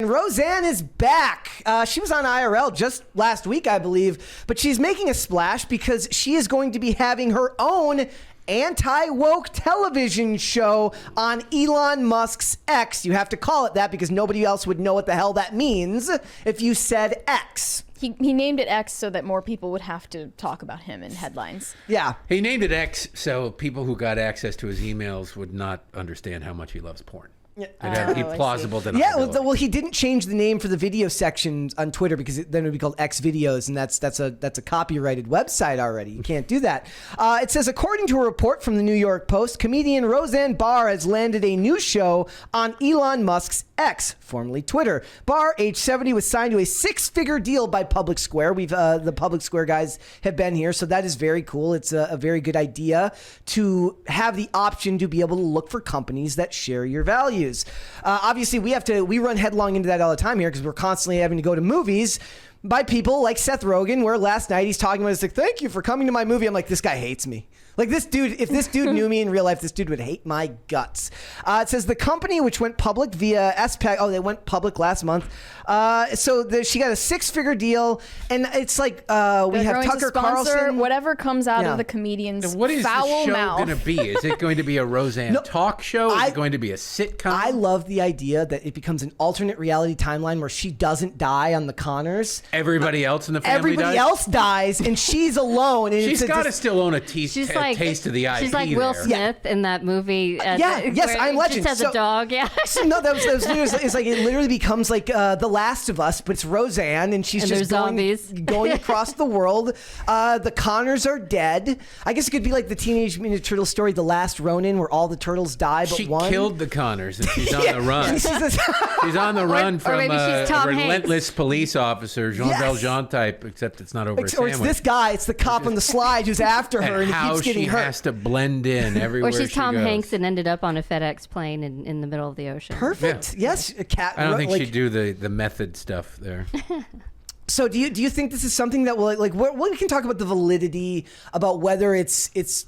Roseanne is back. She was on IRL just last week, I believe, but she's making a splash because she is going to be having her own anti-woke television show on Elon Musk's X. You have to call it that because nobody else would know what the hell that means if you said X. He named it X so that more people would have to talk about him in headlines. Yeah. He named it X so people who got access to his emails would not understand how much he loves porn. It'd be plausible deniability. Yeah, well, he didn't change the name for the video section on Twitter because then it would be called X Videos, and that's a copyrighted website already. You can't do that. It says, according to a report from the New York Post, comedian Roseanne Barr has landed a new show on Elon Musk's X, formerly Twitter. Barr, age 70, was signed to a 6-figure deal by Public Square. The Public Square guys have been here, so that is very cool. It's a very good idea to have the option to be able to look for companies that share your values. Obviously, we run headlong into that all the time here because we're constantly having to go to movies by people like Seth Rogen, where last night he's talking about, it's like, thank you for coming to my movie. I'm like, this guy hates me. Like, this dude, if this dude knew me in real life, this dude would hate my guts. It says the company, which went public via SPAC, they went public last month. She got a 6-figure deal, and it's like we have Tucker Carlson. Whatever comes out of the comedian's foul mouth. What is the show going to be? Is it going to be a Roseanne talk show? Is it going to be a sitcom? I love the idea that it becomes an alternate reality timeline where she doesn't die on the Connors. Everybody else in the family Everybody else dies, and she's alone. And she's got to still own a taste of the IP. She's like Will Smith in that movie. Yes, I'm Legend. Just has a dog, No, that was it's like it literally becomes like The Last of Us, but it's Roseanne, and she's just going across the world. The Connors are dead. I guess it could be like the Teenage Mutant Turtle story, The Last Ronin, where all the turtles die but one. She killed the Connors, and she's on the run. She's on the run from a relentless police officer, Jean Valjean type, except it's not over a sandwich. Or it's this guy, it's the cop on the slide who's after her, and he keeps getting hurt. She has to blend in everywhere. Or she's Tom goes. Hanks and ended up on a FedEx plane in the middle of the ocean. Perfect. Yeah. Yes, a cat. I don't think she'd do the method stuff there. So do you think this is something that will we can talk about the validity about whether it's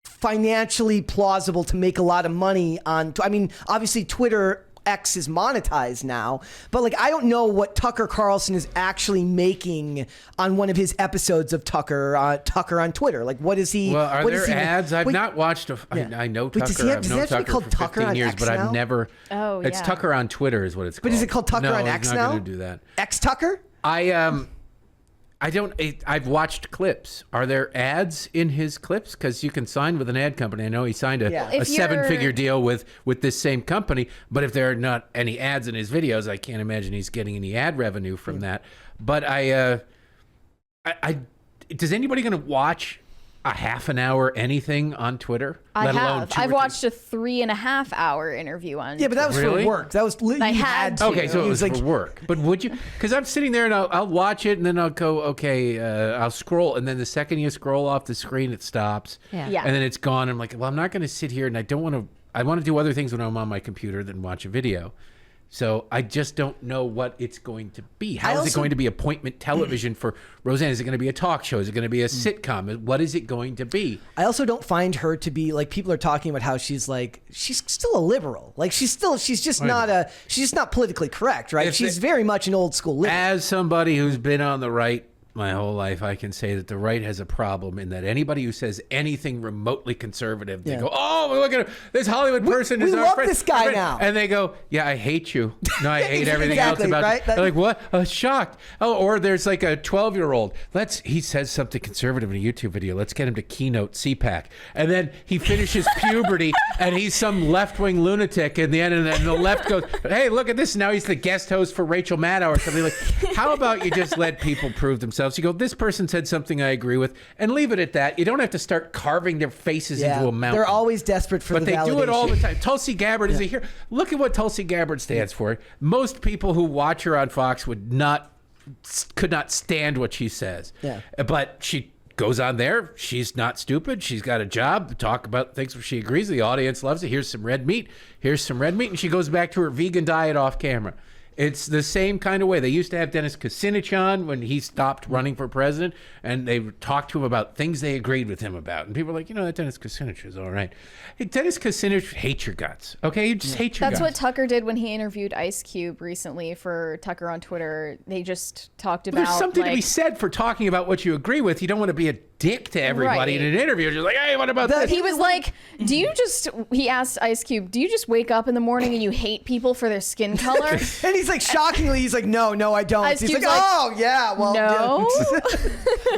financially plausible to make a lot of money on? I mean, obviously Twitter X is monetized now, but I don't know what Tucker Carlson is actually making on one of his episodes of Tucker on Twitter. What is he? Well, are there ads? I've not watched. I know Tucker. I've known Tucker for 15 years, but I've never. Oh, yeah. It's Tucker on Twitter is what it's called. But is it called Tucker on X now? No, he's not going to do that. X Tucker? I've watched clips. Are there ads in his clips? Because you can sign with an ad company. I know he signed a 7-figure deal with this same company. But if there are not any ads in his videos, I can't imagine he's getting any ad revenue from that. But does anybody going to watch a half an hour anything on Twitter? I've watched a 3.5-hour interview on. Yeah, but that was for work. That was I had to. Okay, so it was for work. But would you? Because I'm sitting there and I'll watch it and then I'll go, okay, I'll scroll, and then the second you scroll off the screen, it stops. Yeah. And then it's gone. I'm like, well, I'm not going to sit here, and I don't want to. I want to do other things when I'm on my computer than watch a video. So I just don't know what it's going to be. How is it going to be appointment television for Roseanne? Is it going to be a talk show? Is it going to be a sitcom? What is it going to be? I also don't find her to be people are talking about how she's still a liberal. She's just not politically correct, right? She's very much an old school liberal. As somebody who's been on the right my whole life, I can say that the right has a problem in that anybody who says anything remotely conservative, they go, oh, look at this Hollywood person. We love this guy now. And they go, yeah, I hate you. No, I hate everything exactly, else about right? you. They're like, what? Shocked. Oh, or there's a 12-year-old. He says something conservative in a YouTube video. Let's get him to keynote CPAC. And then he finishes puberty and he's some left-wing lunatic in the end. And then the left goes, hey, look at this. Now he's the guest host for Rachel Maddow or something. How about you just let people prove themselves? You go, this person said something I agree with, and leave it at that. You don't have to start carving their faces into a mountain. They're always desperate for the validation. But they do it all the time. Tulsi Gabbard is a hero. Look at what Tulsi Gabbard stands for. Most people who watch her on Fox could not stand what she says. Yeah. But she goes on there. She's not stupid. She's got a job to talk about things where she agrees. The audience loves it. Here's some red meat. And she goes back to her vegan diet off camera. It's the same kind of way. They used to have Dennis Kucinich on when he stopped running for president, and they talked to him about things they agreed with him about. And people were like, that Dennis Kucinich is all right. Hey, Dennis Kucinich hates your guts, okay? You just hate your guts. That's what Tucker did when he interviewed Ice Cube recently for Tucker on Twitter. They just talked about There's something to be said for talking about what you agree with. You don't want to be a dick to everybody in an interview. You're just like, hey, what about this? He was like, he asked Ice Cube, do you just wake up in the morning and you hate people for their skin color? And he's like, shockingly, he's like, no, I don't. Ice He's Cube's like, like, oh, yeah, well. no.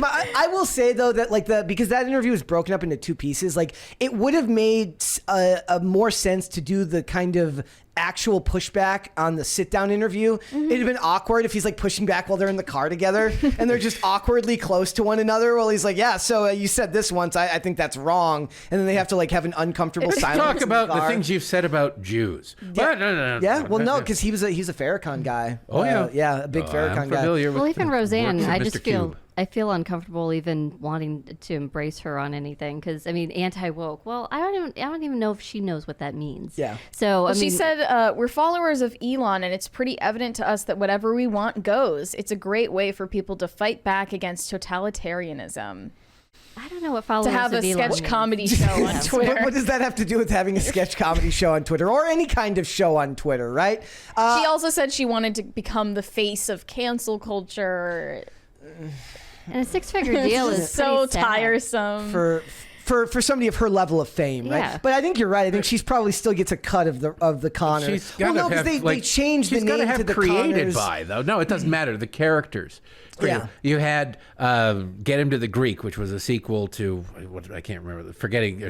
I will say, though, that because that interview was broken up into two pieces, like, it would have made a more sense to do the kind of actual pushback on the sit-down interview. It'd have been awkward if he's like pushing back while they're in the car together and they're just awkwardly close to one another while he's like, yeah, so you said this once, I think that's wrong, and then they have to like have an uncomfortable silence. Talk about the things you've said about Jews. No, because he's a Farrakhan guy. A big Farrakhan guy. Well, even Roseanne, I I feel uncomfortable even wanting to embrace her on anything because anti-woke. Well, I don't even know if she knows what that means. Yeah. So she said we're followers of Elon, and it's pretty evident to us that whatever we want goes. It's a great way for people to fight back against totalitarianism. I don't know what followers to have a of Elon sketch means. comedy show on Twitter. What does that have to do with having a sketch comedy show on Twitter or any kind of show on Twitter, right? She also said she wanted to become the face of cancel culture. And a six-figure deal is so pretty sad. tiresome for somebody of her level of fame, right? Yeah. But I think you're right. I think she's probably still gets a cut of the Connor. She's got to have, they changed the name have to the created Connors. by, though. No, it doesn't matter. The characters. Yeah. You had Get Him to the Greek, which was a sequel to what I can't remember. Forgetting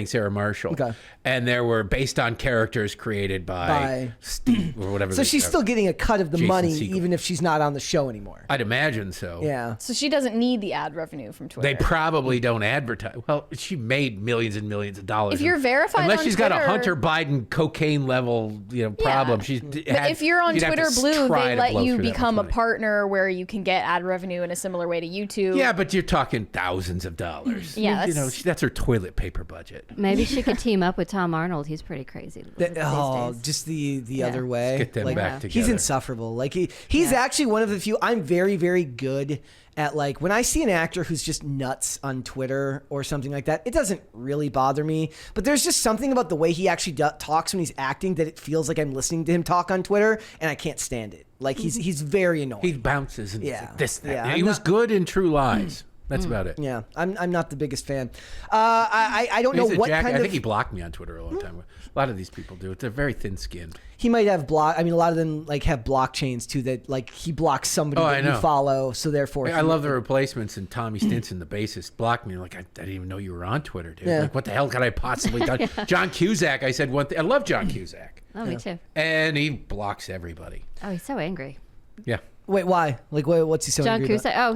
Sarah Marshall. Okay. And there were based on characters created by Steve or whatever. So she's still getting a cut of the Jason money, Segel. even if she's not on the show anymore. I'd imagine so. Yeah. So she doesn't need the ad revenue from Twitter. They probably don't advertise. Well, she made millions and millions of dollars. If you're verified unless on she's got a Twitter- Hunter Biden cocaine level, problem. But if you're on Twitter Blue, they let you become a partner where you can get ad revenue in a similar way to YouTube. Yeah, but you're talking thousands of dollars. Yeah, that's her toilet paper budget. Maybe she could team up with Tom Arnold. He's pretty crazy. these days. Just the other way. Get them back together. He's insufferable. Like he's actually one of the few. I'm very, very good at like when I see an actor who's just nuts on Twitter or something like that, it doesn't really bother me. But there's just something about the way he actually talks when he's acting that it feels like I'm listening to him talk on Twitter, and I can't stand it. Like he's very annoying. He bounces and this. Yeah, he was good in True Lies. That's about it. Yeah, I'm not the biggest fan. I don't know what kind of. I think he blocked me on Twitter a long time ago. A lot of these people do it. They're very thin-skinned. He might have block. I mean, a lot of them like have blockchains too. That like he blocks somebody that you follow, so therefore. I love the Replacements, and Tommy Stinson, the bassist, blocked me. Like I didn't even know you were on Twitter, dude. Yeah. Like what the hell could I possibly done? John Cusack. I said one thing. I love John Cusack. Oh, me too. And he blocks everybody. Oh, he's so angry. Yeah. Wait, why? Like, what's he so John angry about? Cusack. Oh,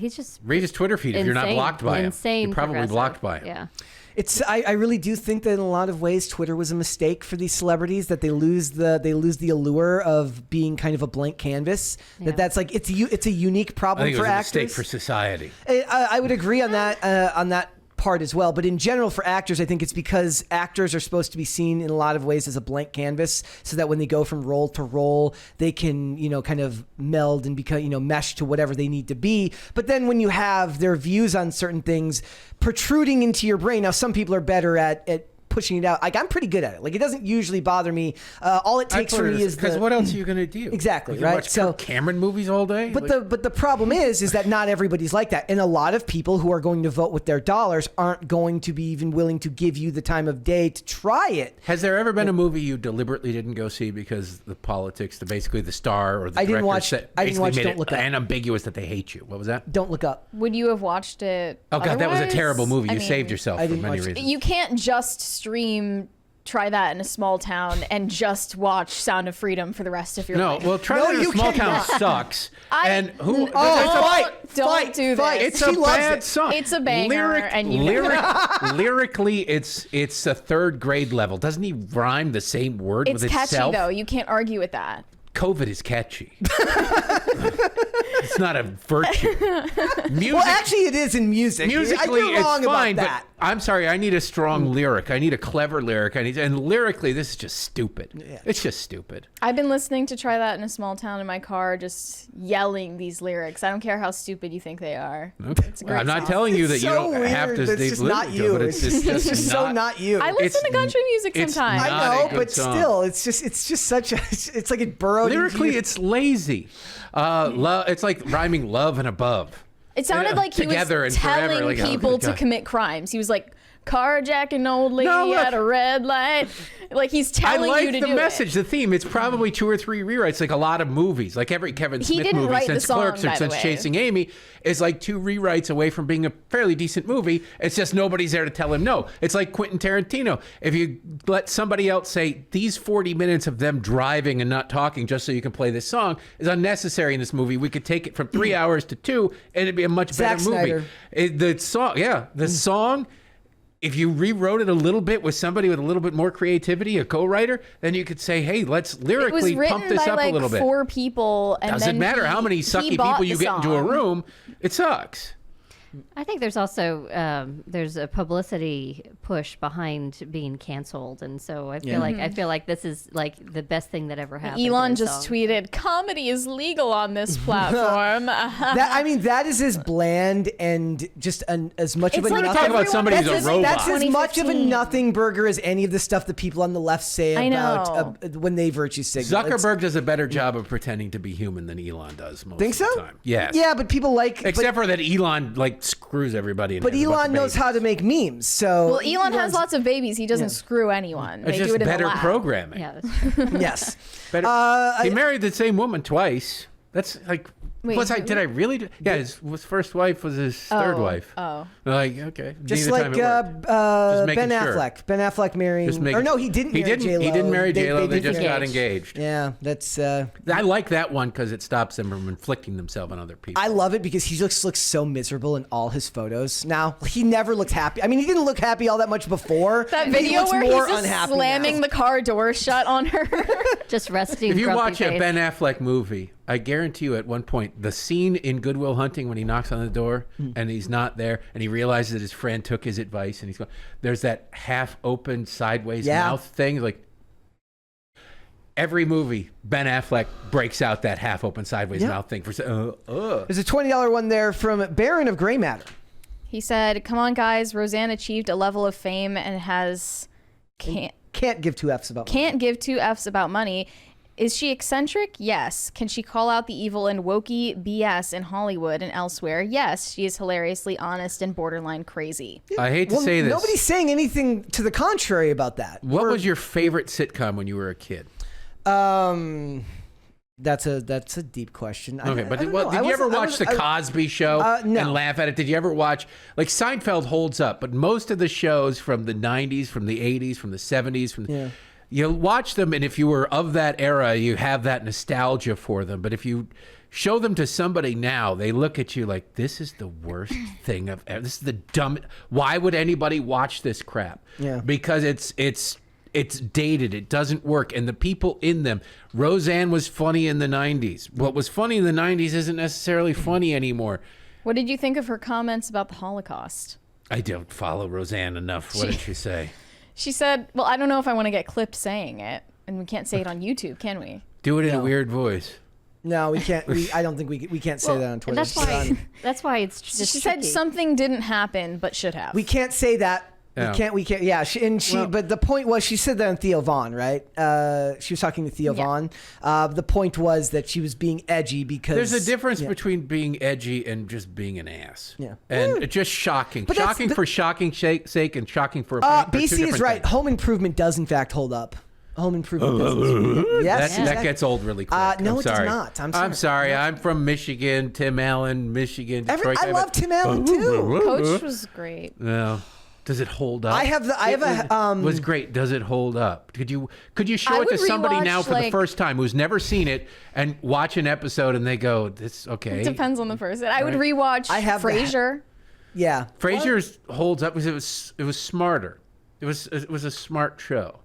he's just read his Twitter feed if you're not blocked by him. Insane. You're probably progressive. blocked by him. Yeah. I really do think that in a lot of ways Twitter was a mistake for these celebrities, that they lose the allure of being kind of a blank canvas. Yeah. That's like it's a unique problem I think it for was a actors. mistake for society. I would agree on that part as well, but in general for actors, I think it's because actors are supposed to be seen in a lot of ways as a blank canvas, so that when they go from role to role, they can kind of meld and become mesh to whatever they need to be. But then when you have their views on certain things protruding into your brain, now some people are better at pushing it out. Like I'm pretty good at it. Like it doesn't usually bother me. All it takes for me is because what else are you going to do? Exactly, you can right? Watch So Kirk Cameron movies all day. But the problem is that not everybody's like that, and a lot of people who are going to vote with their dollars aren't going to be even willing to give you the time of day to try it. Has there ever been a movie you deliberately didn't go see because the politics, basically the star or the director, I didn't watch made Don't it Look Up. unambiguous that they hate you? What was that? Don't Look Up. Would you have watched it? Oh God, that was a otherwise? terrible movie. I You mean, saved yourself I for didn't many watch it. reasons. You can't just stream. Try that in a small town and just watch Sound of Freedom for the rest of your No, life. well, try No, that in you a small town cannot. sucks. I- And who? Don't do this. It's She a loves bad it. song. It's a banger, and you know lyrically, it's a third grade level. Doesn't he rhyme the same word it's with catchy itself? though. You can't argue with that. COVID is catchy. It's not a virtue. Music, Well, actually, it is in music. musically, you're wrong it's fine, about that. I'm sorry, I need a strong lyric. I need a clever lyric. And lyrically, this is just stupid. Yeah. It's just stupid. I've been listening to Try That in a Small Town in my car, just yelling these lyrics. I don't care how stupid you think they are. Okay. It's a great I'm not song. telling you that It's you so don't have to. weird. It's just not you. But it's just so not you. I listen to country music it's sometimes. not I a know, good but song. still, it's just such a. It's like it burrowed. Lyrically, into you. it's lazy. It's like rhyming love and above. It sounded like he Together was and forever, telling like, oh, people good to God. commit crimes. He was like carjacking an old lady No, look. at a red light. Like he's telling I you like to the do message, the theme. It's probably 2 or 3 rewrites, like a lot of movies. Like every Kevin Smith didn't movie write the since song, Clerks by or the since way. Chasing Amy is like 2 rewrites away from being a fairly decent movie. It's just nobody's there to tell him no. It's like Quentin Tarantino. If you let somebody else say these 40 minutes of them driving and not talking just so you can play this song is unnecessary in this movie. We could take it from 3 hours to 2 and it'd be a much Zack better movie. Snyder. The song, if you rewrote it a little bit with somebody with a little bit more creativity, a co-writer, then you could say, hey, let's It was lyrically written pump this by up like a little bit. 4 people, and Doesn't then matter how many he sucky bought people you the get into a song. room. It sucks. I think there's also there's a publicity push behind being canceled, and so I feel like this is like the best thing that ever happened. Elon to this just song. tweeted, "Comedy is legal on this platform." That is as bland and just as much It's of a like nothing. Talk about somebody who's a That's robot. That's as much of a 2015. nothing burger as any of the stuff that people on the left say I about know. when they virtue signal. Zuckerberg does a better job of pretending to be human than Elon does most Think of so? the time. Yes. Yeah, but people like. Except for that Elon like screws everybody. But Elon knows how to make memes. So Well, Elon has lots of babies. He doesn't screw anyone. It's They just do it in the better lab. programming. Yeah, that's true. Yes. Better. He married the same woman twice. That's like. Wait, Did I really? Yeah, his first wife was his third wife. Oh. Like, okay. Just Neither like time it worked. Ben making sure. Affleck. Ben Affleck marrying. Just make- Or no, he didn't marry J-Lo. He didn't marry J-Lo. They did just marry- got engaged. Yeah, that's. I like that one because it stops them from inflicting themselves on other people. I love it because he looks so miserable in all his photos. Now he never looked happy. I mean, he didn't look happy all that much before. That but he video looks where more he's just unhappy slamming now. the car door shut on her. Just resting. If you grumpy watch a face. Ben Affleck movie, I guarantee you at one point, the scene in Good Will Hunting when he knocks on the door and he's not there and he realizes that his friend took his advice and he's going, there's that half open sideways mouth thing. Like every movie, Ben Affleck breaks out that half open sideways mouth thing. There's a $20 one there from Baron of Gray Matter. He said, "Come on, guys. Roseanne achieved a level of fame and Can't give 2 F's about can't give 2 F's about money. Is she eccentric? Yes. Can she call out the evil and wokey BS in Hollywood and elsewhere? Yes. She is hilariously honest and borderline crazy." I hate to say this. Nobody's saying anything to the contrary about that. What was your favorite sitcom when you were a kid? That's a deep question. Okay, but did did you ever watch The Cosby Show no. and laugh at it? Did you ever watch, like Seinfeld holds up, but most of the shows from the 90s, from the 80s, from the 70s, you watch them, and if you were of that era, you have that nostalgia for them. But if you show them to somebody now, they look at you like, this is the worst thing I've ever, this is the dumb, why would anybody watch this crap? Yeah. Because it's dated. It doesn't work. And the people in them, Roseanne was funny in the 90s. What was funny in the 90s isn't necessarily funny anymore. What did you think of her comments about the Holocaust? I don't follow Roseanne enough. What did she say? She said, well, I don't know if I want to get clipped saying it. And we can't say it on YouTube, can we? Do it in a weird voice. No, we can't. I don't think we can't say that on Twitter. And that's why it's just She said tricky. something didn't happen, but should have. We can't say that. Yeah. We can't. Yeah. But the point was, she said that on Theo Vaughn, right? She was talking to Theo Vaughn. The point was that she was being edgy because There's a difference between being edgy and just being an ass. Yeah. And it's just shocking. But that's Shocking for shocking sake and shocking for BC is right. Home Improvement does in fact hold up. Home Improvement does. Yes, That gets old really quick. no, I'm it does sorry. not. I'm sorry. I'm from Michigan. Tim Allen, Michigan. Detroit. I love Tim Allen too. Coach was great. No. Does it hold up? I have was great. Does it hold up? Could you show I it to would somebody rewatch, now for the like- first time who's never seen it and watch an episode and they go, "This okay." It depends on the person. I would rewatch I have Frasier. Yeah. Frasier's holds up because it was smarter. It was a smart show.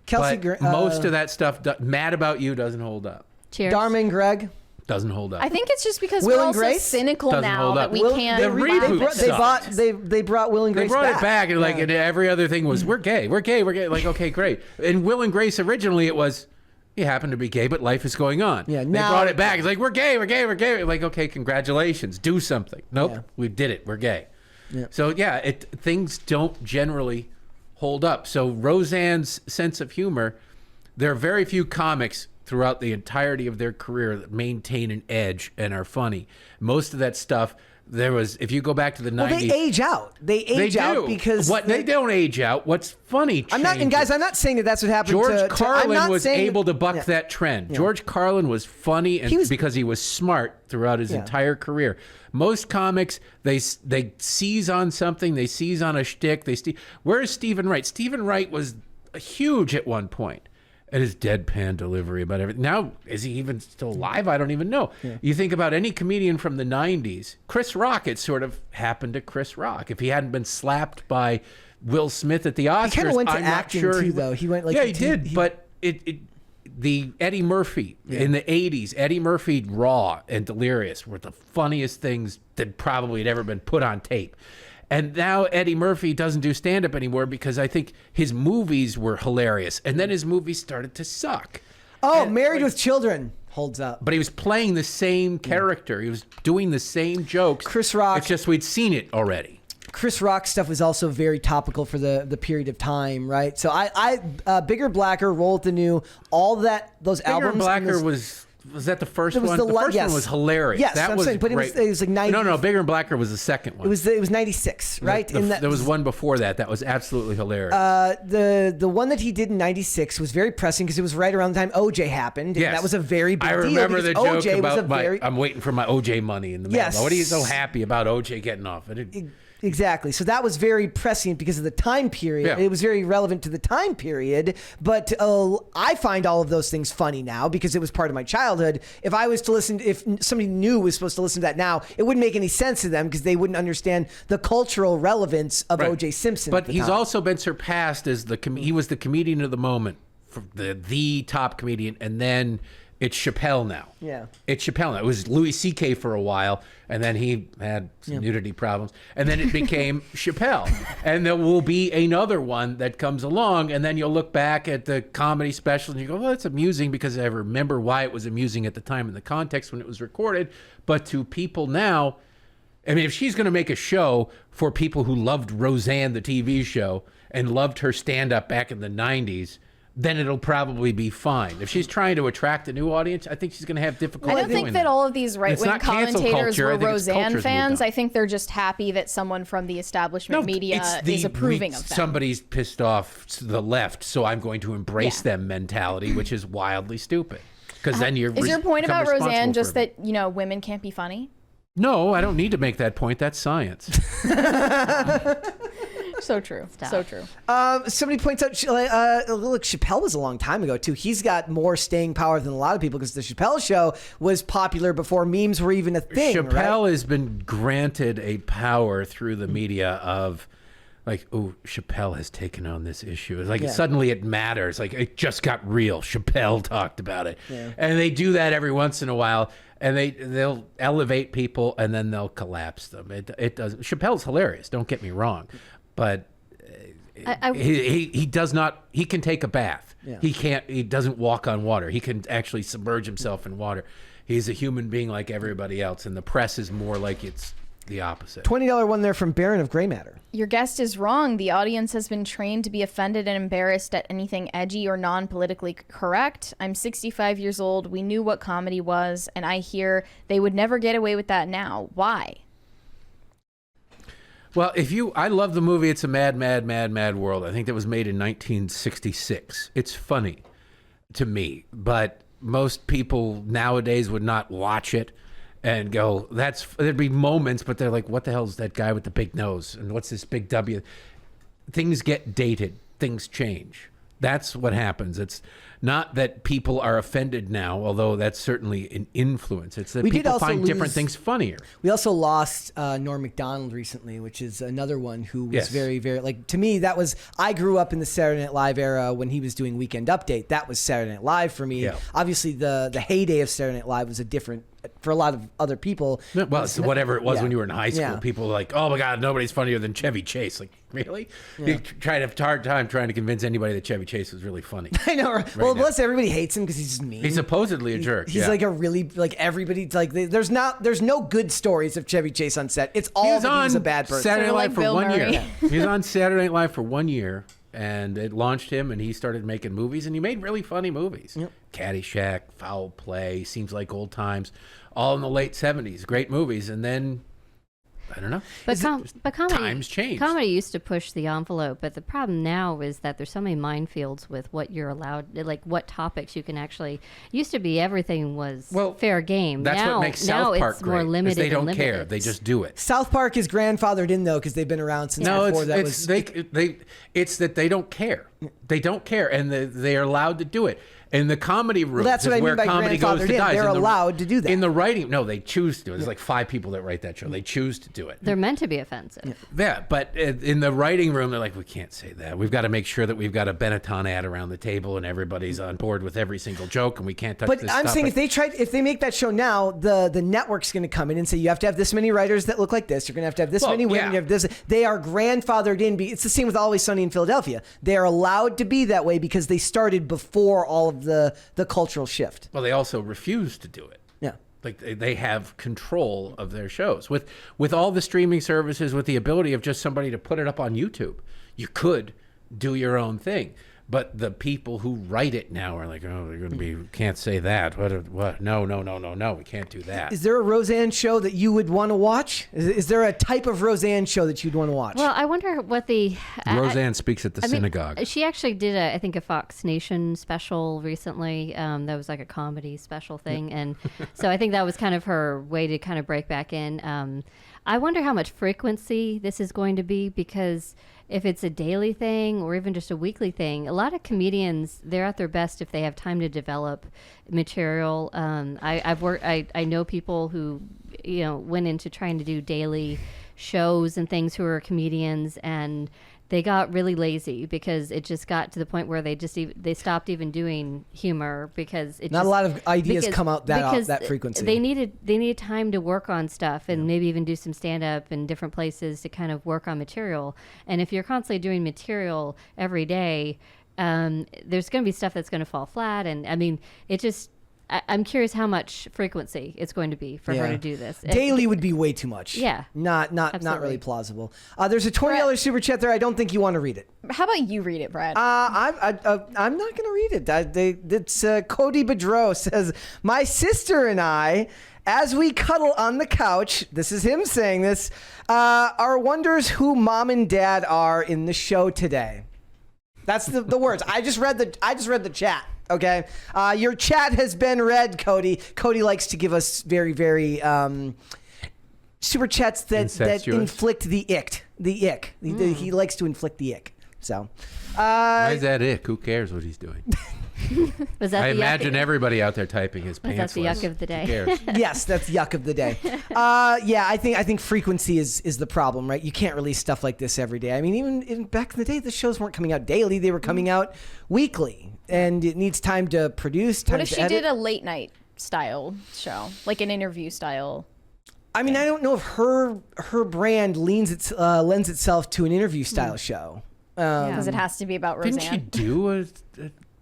Kelsey, But most of that stuff, Mad About You, doesn't hold up. Cheers. Darman Greg. Doesn't hold up. I think it's just because Will we're and all so Grace? cynical Doesn't now hold that up. we Will- can't. the reboot laugh at sucks. they brought Will and They Grace brought back. it back, and and every other thing was, we're gay, we're gay, we're gay. Like, okay, great. And Will and Grace, originally it was, you happen to be gay, but life is going on. Yeah, They now- brought it back. It's like, we're gay, we're gay, we're gay. Like, okay, congratulations, do something. Nope, Yeah. we did it, we're gay. Yeah. So yeah, things don't generally hold up. So Roseanne's sense of humor, there are very few comics throughout the entirety of their career that maintain an edge and are funny. Most of that stuff, if you go back to the 90s. Well, they age out. They age out because they don't age out. What's funny I'm not, and guys, I'm not saying that that's what happened George to Carlin I'm not was saying able to buck yeah. that trend. George Carlin was funny because he was smart throughout his entire career. Most comics, they seize on something, they seize on a shtick. Where is Stephen Wright? Stephen Wright was huge at one point. And his deadpan delivery about everything. Now, is he even still alive? I don't even know. Yeah. You think about any comedian from the 90s, Chris Rock, it sort of happened to Chris Rock. If he hadn't been slapped by Will Smith at the Oscars, He kind of went to I'm acting not sure too, though. He went like he did, but the Eddie Murphy in the 80s, Eddie Murphy Raw and Delirious were the funniest things that probably had ever been put on tape. And now Eddie Murphy doesn't do stand-up anymore because I think his movies were hilarious. And then his movies started to suck. Oh, Married with Children holds up. But he was playing the same character. He was doing the same jokes. Chris Rock. It's just we'd seen it already. Chris Rock stuff was also very topical for the period of time, right? So Bigger, Blacker, Roll with the New, all those Bigger albums. and Blacker was that the first one? The first yes. one was hilarious. Yes, that I'm was saying, but great. it was like 90. No, Bigger and Blacker was the second one. It was 96, right? There was one before that was absolutely hilarious. The one that he did in 96 was very pressing because it was right around the time OJ happened. Yes. And that was a very big I deal. remember the joke OJ about was I'm waiting for my OJ money in the mail. Yes. What are you so happy about OJ getting off? Exactly. So that was very prescient because of the time period. Yeah. It was very relevant to the time period. But I find all of those things funny now because it was part of my childhood. If somebody new was supposed to listen to that now, it wouldn't make any sense to them because they wouldn't understand the cultural relevance of O.J. Simpson. But he's also been surpassed as he was the comedian of the moment, the top comedian, and then it's Chappelle now. Yeah. It's Chappelle now. It was Louis C.K. for a while, and then he had some nudity problems, and then it became Chappelle. And there will be another one that comes along, and then you'll look back at the comedy special and you go, well, it's amusing because I remember why it was amusing at the time in the context when it was recorded. But to people now, I mean, if she's going to make a show for people who loved Roseanne, the TV show, and loved her stand-up back in the 90s, then it'll probably be fine. If she's trying to attract a new audience, I think she's going to have difficulty I don't think that all of these right-wing not cancel commentators culture. I were think it's Roseanne culture's fans. moved on. I think they're just happy that someone from the establishment media it's is approving of them. Somebody's pissed off to the left, so I'm going to embrace them mentality, which is wildly stupid. Because then you're Is your point become about Roseanne responsible just for it. that, women can't be funny? No, I don't need to make that point. That's science. So true. Stop. So true. Somebody points out, look, Chappelle was a long time ago, too. He's got more staying power than a lot of people because the Chappelle show was popular before memes were even a thing. Chappelle right? has been granted a power through the media of, like, oh, Chappelle has taken on this issue. It's like suddenly it matters. Like, it just got real. Chappelle talked about it. Yeah. And they do that every once in a while. And they'll elevate people and then they'll collapse them. It doesn't. Chappelle's hilarious. Don't get me wrong. But he does not. He can take a bath. Yeah. He can't. He doesn't walk on water. He can actually submerge himself in water. He's a human being like everybody else, and the press is more like it's the opposite. $20 one there from Baron of Gray Matter. Your guest is wrong. The audience has been trained to be offended and embarrassed at anything edgy or non-politically correct. I'm 65 years old. We knew what comedy was, and I hear they would never get away with that now. Why? Well, I love the movie It's a Mad, Mad, Mad, Mad World. I think that was made in 1966. It's funny to me, but most people nowadays would not watch it and go, there'd be moments, but they're like, what the hell is that guy with the big nose? And what's this big W? Things get dated. Things change. That's what happens. It's Not that people are offended now, although that's certainly an influence. It's that We did people also find different lose- things funnier. We also lost Norm Macdonald recently, which is another one who was Yes. very, very, like, to me, that was, I grew up in the Saturday Night Live era when he was doing Weekend Update. That was Saturday Night Live for me. Yeah. Obviously, the heyday of Saturday Night Live was a different, for a lot of other people. Well, it's whatever it was Yeah. when you were in high school. Yeah. People were like, oh my God, nobody's funnier than Chevy Chase. Like, really? You try to have a hard time trying to convince anybody that Chevy Chase was really funny. I know. Well, now. plus everybody hates him because he's just mean. He's supposedly a jerk. He's yeah. like a really, like, everybody, like, there's no good stories of Chevy Chase on set. It's all that he was a bad person. Saturday Night Sort of Live like for Bill 1 year. Murray. He was on Saturday Night Live for 1 year, and it launched him, and he started making movies, and he made really funny movies. Yep. Caddyshack, Foul Play, Seems Like Old Times, all in the late 70s. Great movies, and then, I don't know. But, but comedy, times change. Comedy used to push the envelope, but the problem now is that there's so many minefields with what you're allowed, like what topics you can actually. Used to be everything was fair game. That's now, what makes now South Park it's great. more is limited. they don't and care. limited. They just do it. South Park is grandfathered in, though, because they've been around since No, before it's that they don't care. They don't care, and they are allowed to do it. In the comedy room, that's what I mean where by comedy goes grandfathered to in. die. They're In the- allowed to do that. In the writing, no, they choose to. There's like 5 people that write that show. They choose to do it. They're meant to be offensive. Yeah, but in the writing room, they're like, we can't say that. We've got to make sure that we've got a Benetton ad around the table and everybody's on board with every single joke, and we can't touch But this I'm stuff. saying if they make that show now, the network's going to come in and say you have to have this many writers that look like this. You're going to have this Well, many women. yeah. You have this. They are grandfathered in. It's the same with Always Sunny in Philadelphia. They are allowed to be that way because they started before all of the cultural shift. Well, they also refuse to do it. Yeah. Like they have control of their shows with all the streaming services, with the ability of just somebody to put it up on YouTube. You could do your own thing, but the people who write it now are like, oh, they're going to be can't say that. What? No, we can't do that. Is there a Roseanne show that you would want to watch? Is there a type of Roseanne show that you'd want to watch? Well, I wonder what the Roseanne speaks at the synagogue. She actually did I think a Fox Nation special recently. That was like a comedy special thing, and so I think that was kind of her way to kind of break back in. I wonder how much frequency this is going to be, because if it's a daily thing or even just a weekly thing, a lot of comedians, they're at their best if they have time to develop material. I know people who, went into trying to do daily shows and things who are comedians, and they got really lazy because it just got to the point where they stopped even doing humor because it Not a lot of ideas come out that frequency. They needed time to work on stuff and maybe even do some stand up in different places to kind of work on material. And if you're constantly doing material every day, there's going to be stuff that's going to fall flat. And I mean, I'm curious how much frequency it's going to be for her to do this. Daily would be way too much. Yeah. Not Absolutely. really plausible. There's a $20 super chat there. I don't think you want to read it. How about you read it, Brad? I'm not going to read it. It's Cody Bedreau says, my sister and I, as we cuddle on the couch, this is him saying this, are wonders who mom and dad are in the show today. That's the words. I just read the chat. Okay, your chat has been read, Cody. Cody likes to give us very, very super chats that inflict the ick. He likes to inflict the ick. So, why is that ick? Who cares what he's doing? Was that I the imagine yuck? everybody out there typing his pants. That's the yuck of the day. Who cares? yes, that's yuck of the day. Yeah, I think frequency is the problem, right? You can't release stuff like this every day. I mean, even back in the day, the shows weren't coming out daily; they were coming out weekly, and it needs time to produce. Time what if to she edit. did a late night style show, like an interview style? I mean, I don't know if her brand lends itself to an interview style show. Because it has to be about Roseanne. Didn't she do a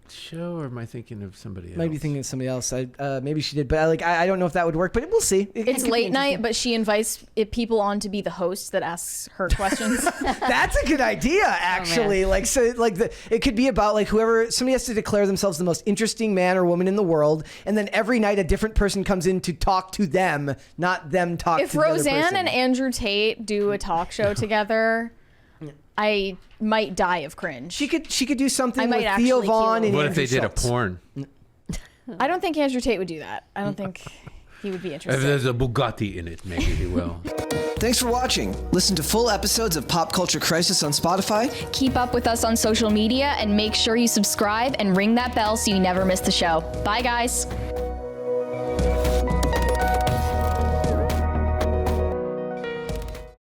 show, or am I thinking of somebody else? Might be thinking of somebody else. Maybe she did, but I don't know if that would work. But we'll see. It's late night, but she invites people on to be the host that asks her questions. That's a good idea, actually. It could be about somebody has to declare themselves the most interesting man or woman in the world, and then every night a different person comes in to talk to them, not them talk If to the other Roseanne person. and Andrew Tate do a talk show together, I might die of cringe. She could do I something might with actually Theo Vaughn kill. and What if Andrew they did a Schultz. porn? I don't think Andrew Tate would do that. I don't think. He would be If interested. there's a Bugatti in it, maybe he will. Thanks for watching. Listen to full episodes of Pop Culture Crisis on Spotify. Keep up with us on social media and make sure you subscribe and ring that bell so you never miss the show. Bye, guys.